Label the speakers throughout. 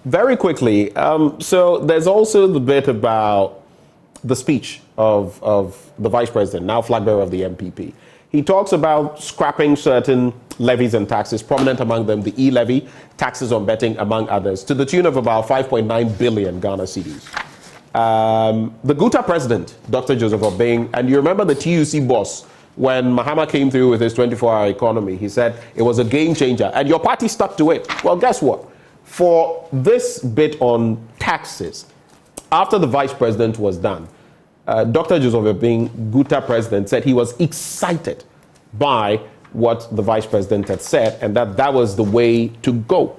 Speaker 1: Very quickly, so there's also the bit about the speech of the vice president, now flag bearer of the MPP. He talks about scrapping certain levies and taxes, prominent among them the e-levy, taxes on betting, among others, to the tune of about 5.9 billion Ghana cedis. The Guta president, Dr. Joseph Obeng, and you remember the TUC boss, when Mahama came through with his 24-hour economy, he said it was a game changer, and your party stuck to it. Well, guess what? For this bit on taxes, after the vice president was done, Dr. Joseph Obeng, Guta president, said he was excited by what the vice president had said, and that was the way to go.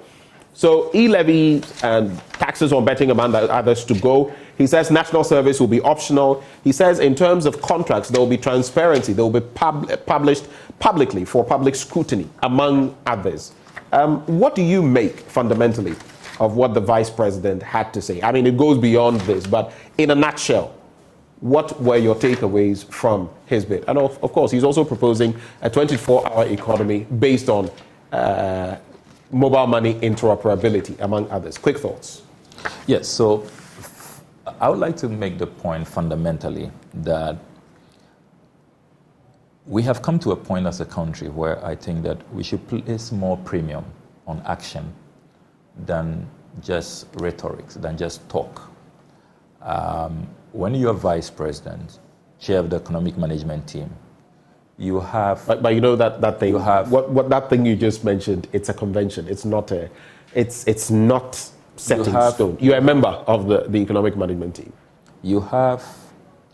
Speaker 1: So e-levy and taxes on betting, among others, to go. He says national service will be optional. He says in terms of contracts, there will be transparency. They will be published publicly for public scrutiny, among others. What do you make, fundamentally, of what the vice president had to say? I mean, it goes beyond this, but in a nutshell, what were your takeaways from his bit? And of course, he's also proposing a 24-hour economy based on mobile money interoperability, among others. Quick thoughts.
Speaker 2: Yes, so I would like to make the point fundamentally that we have come to a point as a country where I think that we should place more premium on action than just rhetoric, than just talk. When you're vice president, chair of the economic management team, you have...
Speaker 1: But you know that thing, what that thing you just mentioned, it's a convention. It's not set in stone. You're a member of the economic management team.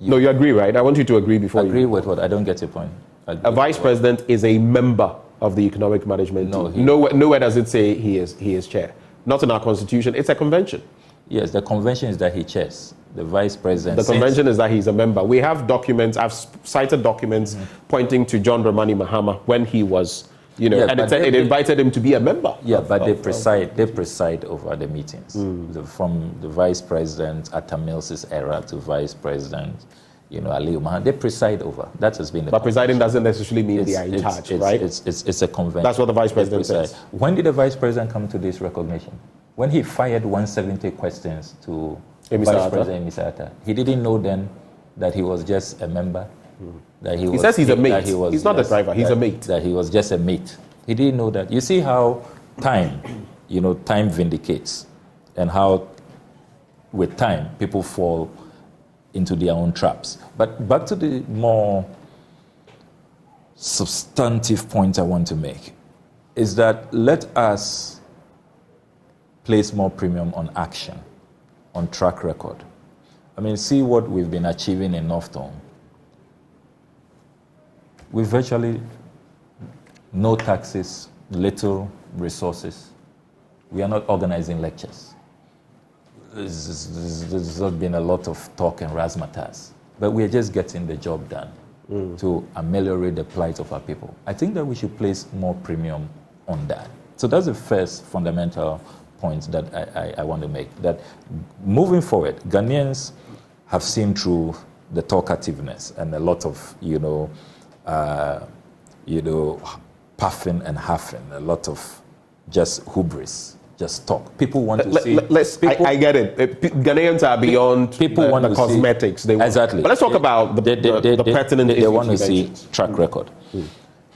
Speaker 1: No, you agree, right? I want you to agree before
Speaker 2: agree with what? I don't get your point.
Speaker 1: A vice president is a member of the economic management team. Nowhere does it say he is chair. Not in our constitution. It's a convention.
Speaker 2: Yes, the convention is that he chairs. The vice president.
Speaker 1: The convention is that he's a member. We have documents. I've cited documents pointing to John Dramani Mahama when he was, and it invited him to be a member.
Speaker 2: Yeah, but they preside over the meetings. From the vice president at Mills' era to vice president, Aliyu Mahama, they preside over. That has been the
Speaker 1: But presiding doesn't necessarily mean they are in charge, right?
Speaker 2: It's a convention.
Speaker 1: That's what the vice president says.
Speaker 2: When did the vice president come to this recognition? When he fired 170 questions to Vice President Misata, he didn't know then that he was just a member. That he
Speaker 1: says he's a mate. He's not a driver. He's a mate.
Speaker 2: That he was just a mate. He didn't know that. You see how time vindicates, and how with time people fall into their own traps. But back to the more substantive point I want to make is that let us place more premium on action, on track record. I mean, see what we've been achieving in North Town. We virtually no taxes, little resources. We are not organizing lectures. There's not been a lot of talk and razzmatazz, but we are just getting the job done to ameliorate the plight of our people. I think that we should place more premium on that. So that's the first fundamental point that I want to make, that moving forward, Ghanaians have seen through the talkativeness and a lot of, puffing and huffing, a lot of just hubris, just talk. People want to see...
Speaker 1: I get it. Ghanaians are beyond the cosmetics.
Speaker 2: Exactly.
Speaker 1: But let's talk about the pertinent issues.
Speaker 2: They want to see track record.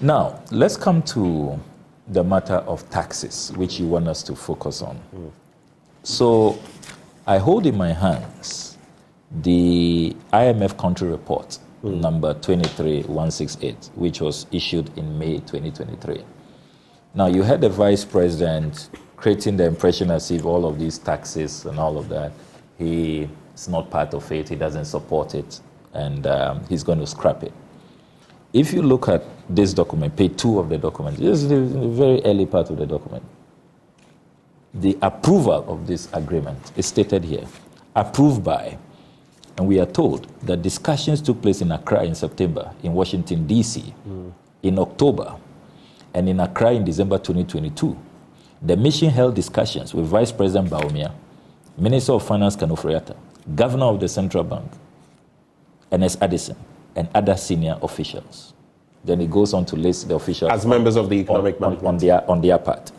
Speaker 2: Now, let's come to the matter of taxes, which you want us to focus on. So I hold in my hands the IMF country report, number 23168, which was issued in May 2023. Now, you had the vice president creating the impression as if all of these taxes and all of that, he is not part of it, he doesn't support it, and he's going to scrap it. If you look at this document, page 2 of the document, this is the very early part of the document. The approval of this agreement is stated here. Approved by, and we are told that discussions took place in Accra in September, in Washington, D.C., in October, and in Accra in December 2022. The mission held discussions with Vice President Bawumia, Minister of Finance Kanofriata, Governor of the Central Bank, Ernest Addison, and other senior officials. Then it goes on to list the officials
Speaker 1: as members of the economic management
Speaker 2: on their part.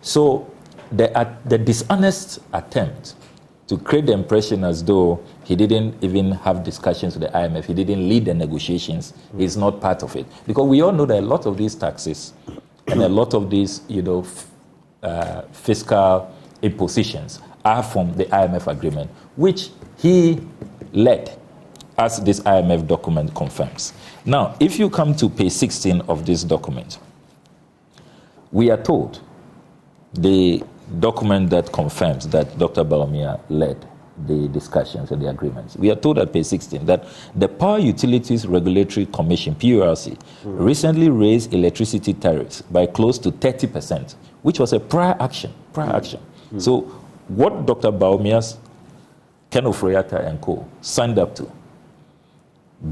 Speaker 2: So the dishonest attempt to create the impression as though he didn't even have discussions with the IMF, he didn't lead the negotiations, is not part of it. Because we all know that a lot of these taxes and a lot of these, fiscal impositions are from the IMF agreement, which he led, as this IMF document confirms. Now, if you come to page 16 of this document, we are told, the document that confirms that Dr. Bawumia led the discussions and the agreements. We are told at page 16 that the Power Utilities Regulatory Commission, PURC, recently raised electricity tariffs by close to 30%, which was a prior action. So what Dr. Bawumia's, Ken Ofori-Atta and co. signed up to,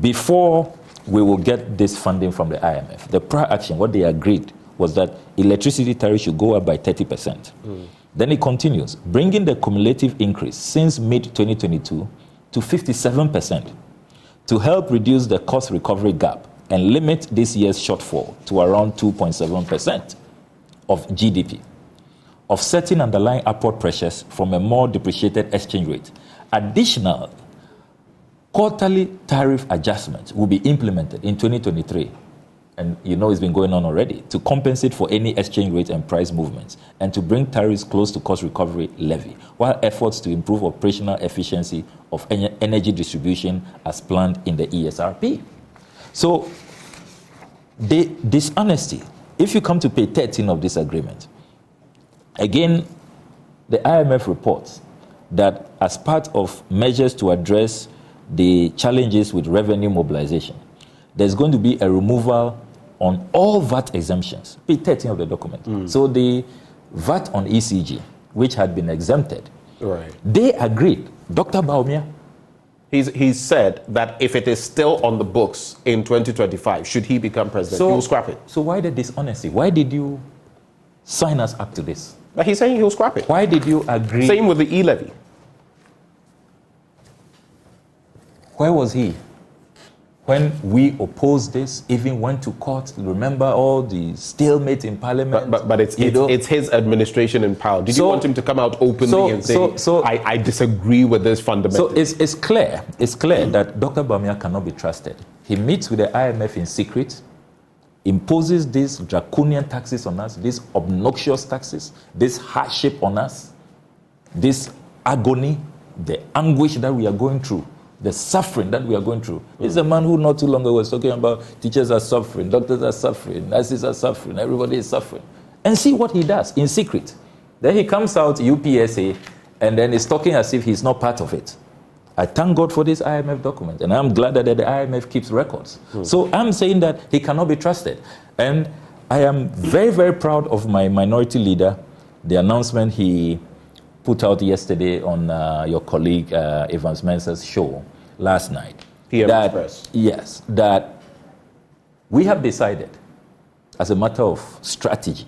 Speaker 2: before we will get this funding from the IMF, the prior action, what they agreed was that electricity tariff should go up by 30%. Then it continues, bringing the cumulative increase since mid-2022 to 57% to help reduce the cost recovery gap and limit this year's shortfall to around 2.7% of GDP, offsetting underlying upward pressures from a more depreciated exchange rate. Additional quarterly tariff adjustments will be implemented in 2023, and it's been going on already, to compensate for any exchange rate and price movements and to bring tariffs close to cost recovery levy, while efforts to improve operational efficiency of energy distribution as planned in the ESRP. So the dishonesty, if you come to page 13 of this agreement, again, the IMF reports that as part of measures to address the challenges with revenue mobilization, there's going to be a removal on all VAT exemptions, page 13 of the document. So the VAT on ECG, which had been exempted, they agreed. Dr. Bawumia,
Speaker 1: he's said that if it is still on the books in 2025, should he become president, he will scrap it.
Speaker 2: So why the dishonesty? Why did you sign us up to this?
Speaker 1: But he's saying he'll scrap it.
Speaker 2: Why did you agree?
Speaker 1: Same with the e-levy.
Speaker 2: Where was he when we opposed this, even went to court? Remember all the stalemate in parliament?
Speaker 1: But it's his administration in power. Did you want him to come out openly and say, I disagree with this fundamentally?
Speaker 2: So it's clear that Dr. Bawumia cannot be trusted. He meets with the IMF in secret, imposes these draconian taxes on us, these obnoxious taxes, this hardship on us, this agony, the anguish that we are going through, the suffering that we are going through. This is a man who not too long ago was talking about teachers are suffering, doctors are suffering, nurses are suffering, everybody is suffering. And see what he does in secret. Then he comes out, UPSA, and then is talking as if he's not part of it. I thank God for this IMF document, and I'm glad that the IMF keeps records. So I'm saying that he cannot be trusted. And I am very, very proud of my minority leader, the announcement he put out yesterday on your colleague Evans Mensah's show last night. Yes, that we have decided, as a matter of strategy,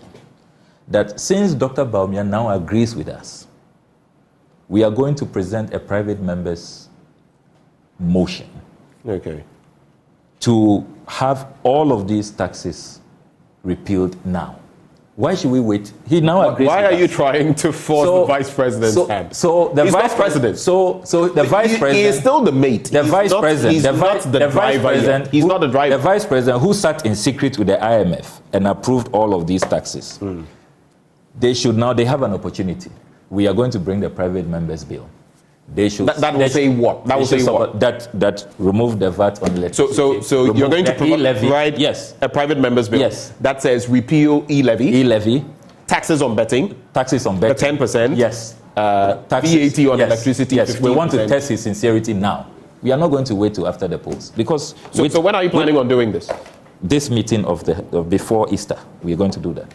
Speaker 2: that since Dr. Bawumia now agrees with us, we are going to present a private member's motion to have all of these taxes repealed now. Why should we wait? He now agrees.
Speaker 1: Why are you trying to force the vice president's hand?
Speaker 2: So the
Speaker 1: he's
Speaker 2: vice
Speaker 1: not president.
Speaker 2: So the vice president.
Speaker 1: He is still the mate.
Speaker 2: The vice president.
Speaker 1: He's not the driver. He's not the driver.
Speaker 2: The vice president who sat in secret with the IMF and approved all of these taxes. They have an opportunity. We are going to bring the private members bill. They should.
Speaker 1: That will say what? That will say what?
Speaker 2: That remove the VAT on electricity.
Speaker 1: So you're going to provide a private members bill.
Speaker 2: Yes.
Speaker 1: That says repeal e-levy. Taxes on betting.
Speaker 2: The
Speaker 1: 10%.
Speaker 2: Yes.
Speaker 1: VAT on electricity.
Speaker 2: Yes. We want to test his sincerity now. We are not going to wait till after the polls because.
Speaker 1: So when are you planning on doing this?
Speaker 2: This meeting of before Easter, we are going to do that.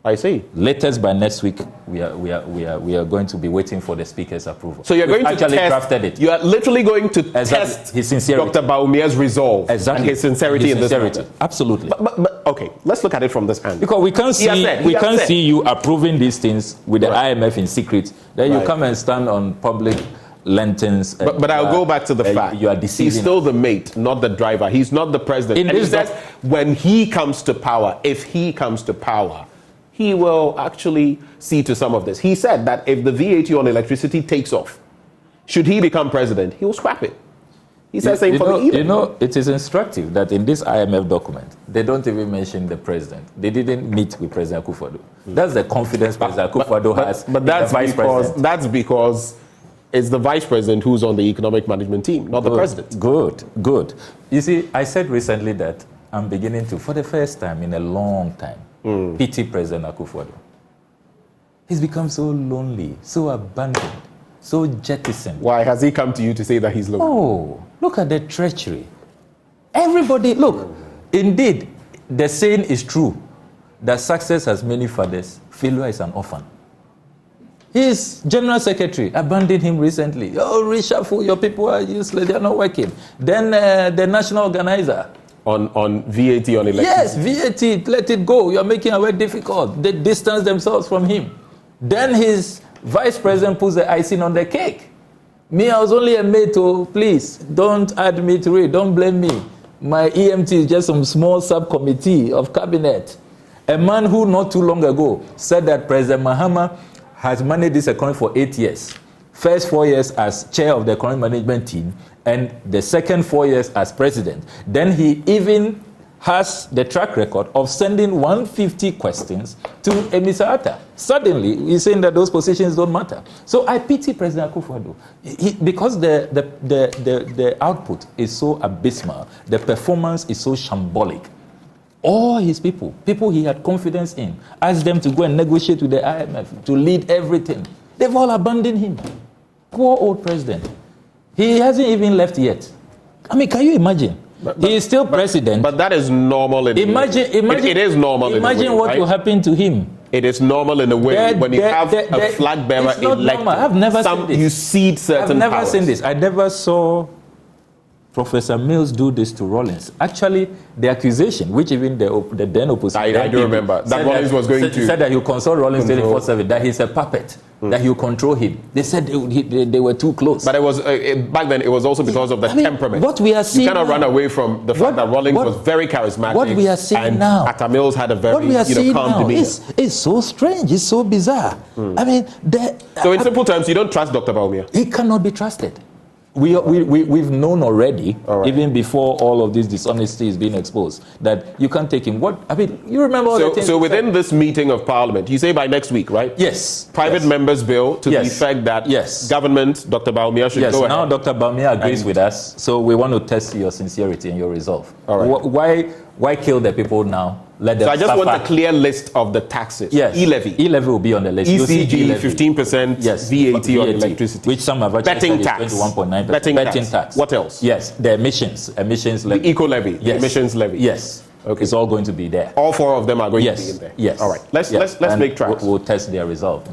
Speaker 1: I see.
Speaker 2: Latest by next week, we are going to be waiting for the speaker's approval.
Speaker 1: So you're going to
Speaker 2: actually
Speaker 1: test,
Speaker 2: drafted it.
Speaker 1: You are literally going to test
Speaker 2: his sincerity,
Speaker 1: Dr. Bawumia's resolve, and his sincerity in this matter.
Speaker 2: Absolutely.
Speaker 1: But okay, let's look at it from this angle.
Speaker 2: Because we can't see you approving these things with the IMF in secret. Then you come and stand on public lanterns.
Speaker 1: But I'll go back to the fact.
Speaker 2: You are deceiving.
Speaker 1: He's still the mate, not the driver. He's not the president. And he says when he comes to power, if he comes to power, he will actually see to some of this. He said that if the VAT on electricity takes off, should he become president, he will scrap it. He said same for the
Speaker 2: You know, it is instructive that in this IMF document, they don't even mention the president. They didn't meet with President Akufo-Addo. That's the confidence President Akufo-Addo has in the vice president.
Speaker 1: That's because it's the vice president who's on the economic management team, not the president.
Speaker 2: Good. You see, I said recently that I'm beginning to, for the first time in a long time, pity President Akufo-Addo. He's become so lonely, so abandoned, so jettisoned.
Speaker 1: Why has he come to you to say that he's lonely?
Speaker 2: Oh, look at the treachery. Everybody, look, indeed, the saying is true that success has many fathers, failure is an orphan. His general secretary abandoned him recently. Oh, reshuffle, your people are useless, they're not working. Then the national organizer.
Speaker 1: On VAT on electricity?
Speaker 2: Yes, VAT, let it go. You're making it very difficult. They distance themselves from him. Then his vice president puts the icing on the cake. Me, I was only a mate, oh, please, don't add me to it. Don't blame me. My EMT is just some small subcommittee of cabinet. A man who not too long ago said that President Mahama has managed this economy for 8 years. First 4 years as chair of the economic management team, and the second 4 years as president. Then he even has the track record of sending 150 questions to Mr. Atta. Suddenly, he's saying that those positions don't matter. So I pity President Akufo-Addo because the output is so abysmal, the performance is so shambolic. All his people he had confidence in, asked them to go and negotiate with the IMF, to lead everything. They've all abandoned him. Poor old president. He hasn't even left yet. I mean, can you imagine? He is still president.
Speaker 1: But that is normal in a way. It is normal in a way.
Speaker 2: Imagine what will happen to him.
Speaker 1: It is normal in a way when you have a flag bearer elected.
Speaker 2: I've never seen this.
Speaker 1: You cede certain powers.
Speaker 2: I've never seen this. I never saw Professor Mills do this to Rawlings. Actually, the accusation, which even the then opposition...
Speaker 1: I do remember. That Rawlings was going to...
Speaker 2: said that you consult Rawlings 24/7, that he's a puppet, that you control him. They said they were too close.
Speaker 1: But it was back then, it was also because of the temperament.
Speaker 2: What we are seeing
Speaker 1: you cannot run away from the fact that Rawlings was very charismatic.
Speaker 2: What we are seeing
Speaker 1: and
Speaker 2: now...
Speaker 1: Atta Mills had a very calm demeanor.
Speaker 2: It's so strange. It's so bizarre. I mean...
Speaker 1: So in simple terms, you don't trust Dr. Bawumia?
Speaker 2: He cannot be trusted. We've known already, even before all of this dishonesty is being exposed, that you can't take him. You remember all the things.
Speaker 1: So within this meeting of Parliament, you say by next week, right?
Speaker 2: Yes.
Speaker 1: Private members' bill to the effect that government, Dr. Bawumia, should go ahead.
Speaker 2: Now Dr. Bawumia agrees with us, so we want to test your sincerity and your resolve. All right. Why kill the people now? Let them
Speaker 1: I just
Speaker 2: suffer.
Speaker 1: want a clear list of the taxes.
Speaker 2: Yes.
Speaker 1: E-levy.
Speaker 2: E-levy will be on the list.
Speaker 1: ECG, 15%, VAT on electricity.
Speaker 2: Which some have actually said is 21.9%.
Speaker 1: Betting tax. What else?
Speaker 2: Yes, the emissions levy.
Speaker 1: The eco-levy, the emissions levy.
Speaker 2: Yes. Okay. It's all going to be there.
Speaker 1: All four of them are going to be in there.
Speaker 2: Yes.
Speaker 1: All right. Let's make tracks.
Speaker 2: We'll test their resolve.